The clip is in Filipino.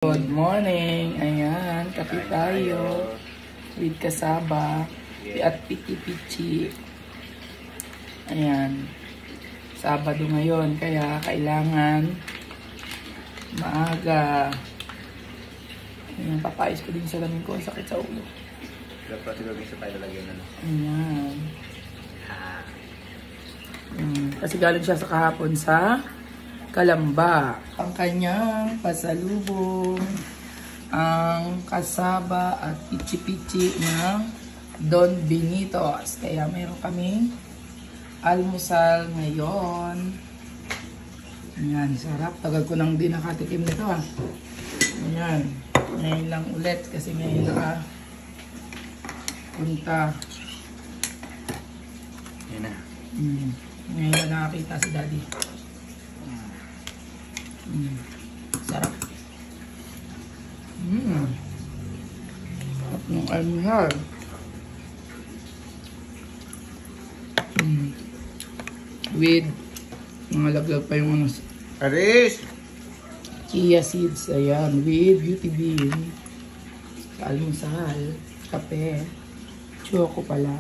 Good morning! Ayan, kape tayo with kasaba at piti-pichi. Ayan, Sabado ngayon kaya kailangan maaga. Ayan, papayos ko din sa lamin ko, sakit sa ulo. Dapat gagawin sa tayo lalagyan na. Ayan. Kasi galing siya sa kahapon sa Kalamba. Ang kanyang pasalubong, ang kasaba at pichi-pichi ng Don Benitos. Kaya meron kaming almusal ngayon. Ayan, sarap. Tagal ko nang di nakatikim nito ah. Ayan, ngayon lang ulit kasi ngayon punta. Yan na. Ngayon na nakakita si Daddy. Sarap. Sarap ng almusal. With mga laglag pa yung ano, Aris! chia seeds. Ayan, with beauty bean. Sa almusal, kape, choco pala.